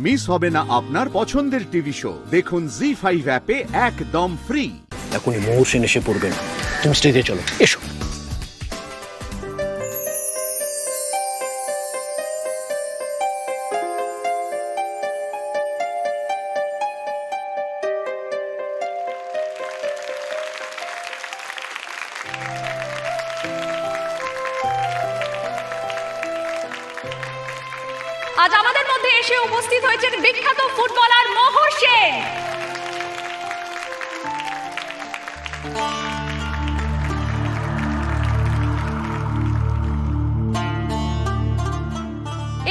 Miss হবে না আপনার পছন্দের টিভি শো। দেখুন জি5 অ্যাপে একদম ফ্রি। এখনই মহসিন এসে পড়বেন, তুমি স্টেজে চলো, এসো। আজ আমাদের মধ্যে এসে উপস্থিত হয়েছেন বিখ্যাত ফুটবলার মোহর সেন।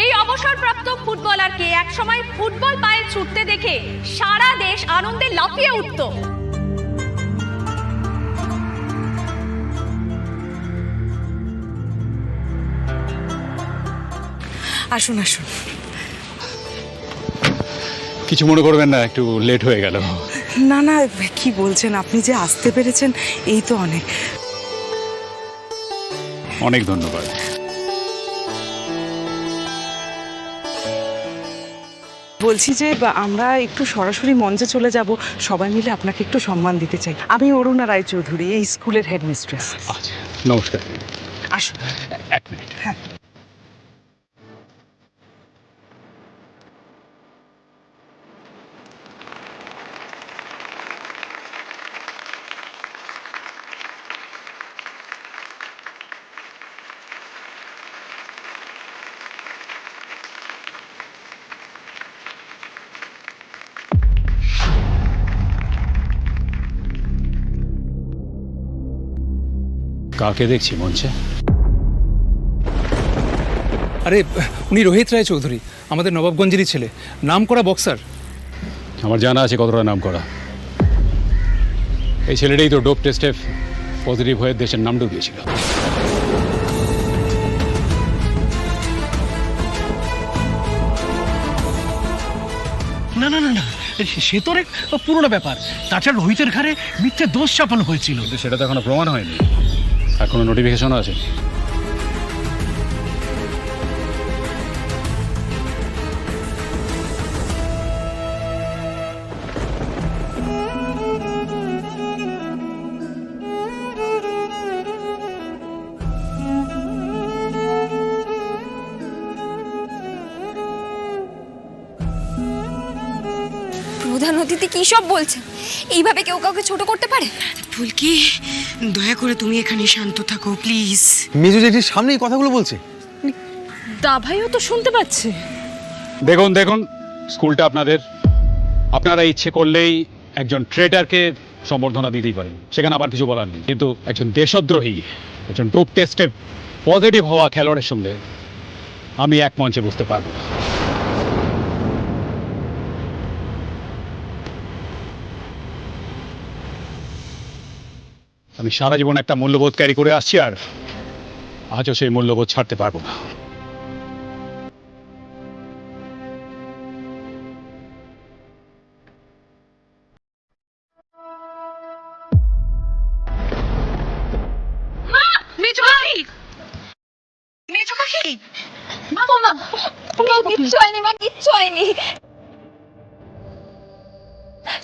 এই অবসরপ্রাপ্ত ফুটবলারকে একসময় ফুটবল পায়ে ছুটতে দেখে সারা দেশ আনন্দে লাফিয়ে উঠত। আসুন আসুন। কিছু মনে করবেন না, একটু লেট হয়ে গেল। না না, কি বলছেন, আপনি যে আসতে পেরেছেন এই তো অনেক। অনেক ধন্যবাদ। বলছি যে আমরা একটু সরাসরি মঞ্চে চলে যাব, সবাই মিলে আপনাকে একটু সম্মান দিতে চাই। আমি অরুণা রায়চৌধুরী, এই স্কুলের হেডমিস্ট্রেস। আচ্ছা, নমস্কার। আসুন। এক মিনিট। হ্যাঁ। কাকে দেখছি মঞ্চে? আরে উনি রোহিত রায় চৌধুরী, আমাদের নবাবগঞ্জেরই ছেলে, নাম করা বক্সার। আমার জানা আছে কতটা নাম করা। এই ছেলেটাই তো ডোপ টেস্টে পজিটিভ হয়ে দেশের নাম ডুবিয়েছিল। না না না না, সে তো অনেক পুরোনো ব্যাপার। তাছাড়া রোহিতের ঘাড়ে মিথ্যে দোষ চাপানো হয়েছিল। কিন্তু সেটা তো এখনো প্রমাণ হয়নি, এখনো নোটিফিকেশন আছে। প্রধান অতিথি কি সব বলছেন? এইভাবে কেউ কাউকে ছোট করতে পারে? ফুলকি, দয়া করে তুমি এখানে শান্ত থাকো প্লিজ। মেজো জেঠির সামনে এই কথাগুলো বলছে। দাভাইও তো শুনতে পাচ্ছে। দেখুন দেখুন, স্কুলটা আপনাদের, আপনারা ইচ্ছে করলেই একজন ট্রেডারকে সম্বর্ধনা দিতেই পারেন, সেখানে আবার কিছু বলার নেই। কিন্তু একজন দেশদ্রোহী, একজন ডোপ টেস্টে পজিটিভ হওয়া খেলোয়াড়ের সঙ্গে আমি এক মঞ্চে বুঝতে পারবো না। আমি সারা জীবন একটা মূল্যবোধ ক্যারি করে আসছি, আর আজও সেই মূল্যবোধ ছাড়তে পারবো না। কিচ্ছু হয়নি মা, কিচ্ছু হয়নি।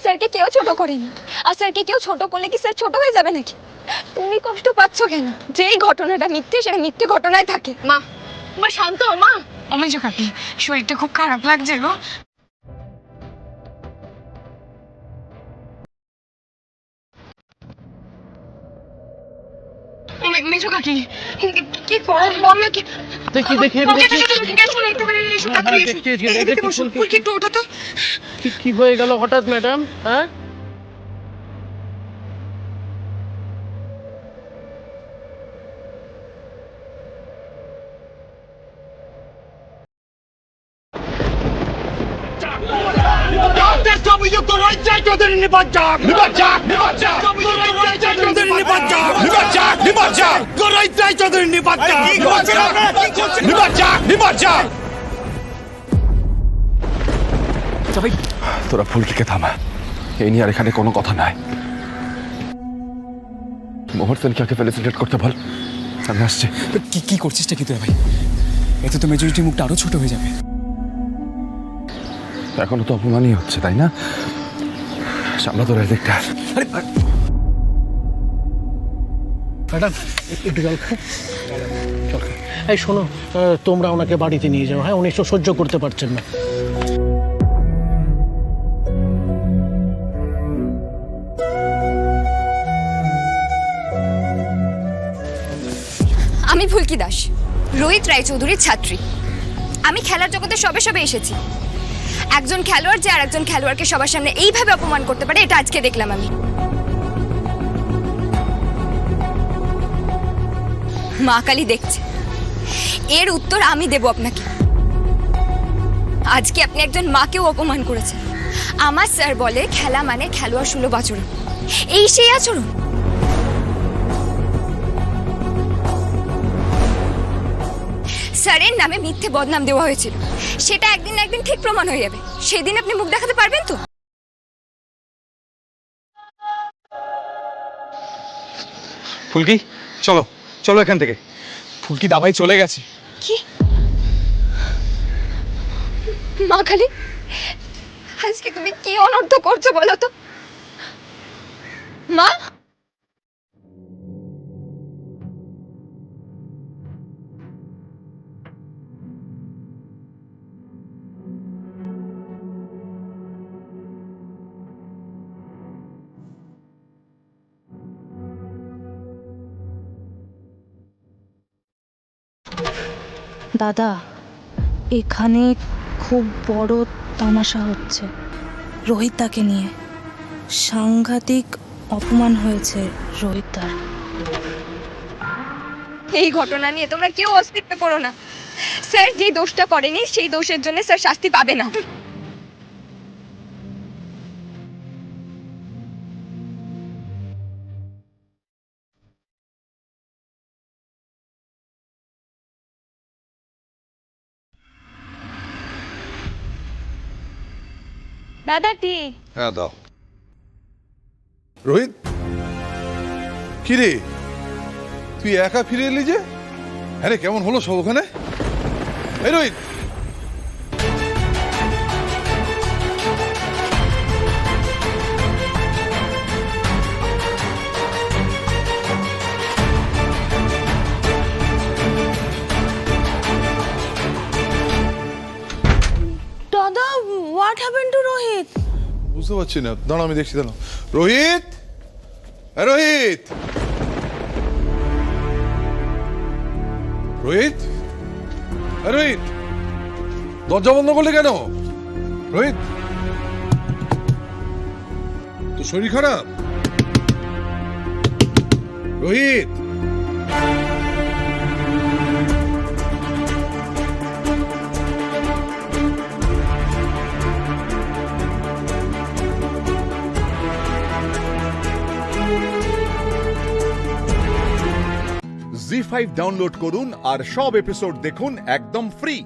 স্যারকে কেউ ছোট করেনি, আর স্যারকে কেউ ছোট করলে কি স্যার ছোট হয়ে যাবে নাকি? তুমি কষ্ট পাচ্ছ কেন? যেই ঘটনাটা মিথ্যে, সেটা মিথ্যে ঘটনায় থাকে। মা, মা শান্ত হও মা। অমেজ কাকি, শরীরটা খুব খারাপ লাগছে গো। মেজো কাকি, কি করো বলো? কি দেখি দেখি একটু ওঠো তো। কি হয়ে গেল হঠাৎ ম্যাডাম? হ্যাঁ, তোরা ফুলকিকে থামা, এই নিয়ে আর এখানে কোনো কথা নাই। মোহর সেনকে ফেলিসিটেট করতে বল, আমি আসছি। কি কি করছিসটা কি তুই ভাই? এতে তো মেজরিটি মুখটা আরো ছোট হয়ে যাবে। এখনো তো অপমানই হচ্ছে, তাই না? সামলা তোর দিকটা। আরে ম্যাডাম একটু জল খাই, জল খাই। এই শোনো, তোমরা ওনাকে বাড়িতে নিয়ে যাও, হ্যাঁ? উনি তো সহ্য করতে পারছেন না। আমি ফুলকি দাস, রোহিত রায়চৌধুরীর ছাত্রী। আমি খেলার জগতে সবে সবে এসেছি। একজন খেলোয়াড় যে আর একজন খেলোয়াড়কে সবার সামনে এইভাবে অপমান করতে পারে, এটা আজকে দেখলাম আমি। মা কালী দেখছে, এর উত্তর আমি দেব আপনাকে। আজকে আপনি একজন মাকেও অপমান করেছেন। আমার স্যার বলে খেলা মানে খেলোয়াড় সুলভ আচরণ। এই সেই আচরণ? স্যারের নামে মিথ্যে বদনাম দেওয়া হয়েছিল, সেটা একদিন না একদিন ঠিক প্রমাণ হয়ে যাবে। সেদিন আপনি মুখ দেখাতে পারবেন তো? ফুলকি, চলো চলো এখান থেকে। ফুলকি দাবাই চলে গেছে। কি? মা কালী, আজকে তুমি কি অনর্থ করছো বলো তো? মা, দাদা, এখানে খুব বড় তামাশা হচ্ছে রোহিত দাকে নিয়ে। সাংঘাতিক অপমান হয়েছে রোহিত দার। এই ঘটনা নিয়ে তোমরা কেউ অস্তিত্বে পড়ো না। স্যার যে দোষটা করেনি, সেই দোষের জন্য স্যার শাস্তি পাবে না। দাদাটি হ্যাঁ দাও। রোহিত, কি রে তুই একা ফিরে এলি যে? হ্যাঁ রে, কেমন হলো সব ওখানে? এই রোহিত, দাদা, হোয়াট হ্যাপেন্ড টু রোহিত? বুঝতে পারছি না, দাঁড়া আমি দেখছি। দাঁড়া রোহিত, রোহিত, রোহিত, রোহিত, দরজা বন্ধ করলে কেন? রোহিত, তোর শরীর খারাপ? রোহিত, জি5 ডাউনলোড করুন আর সব এপিসোড দেখুন একদম ফ্রি।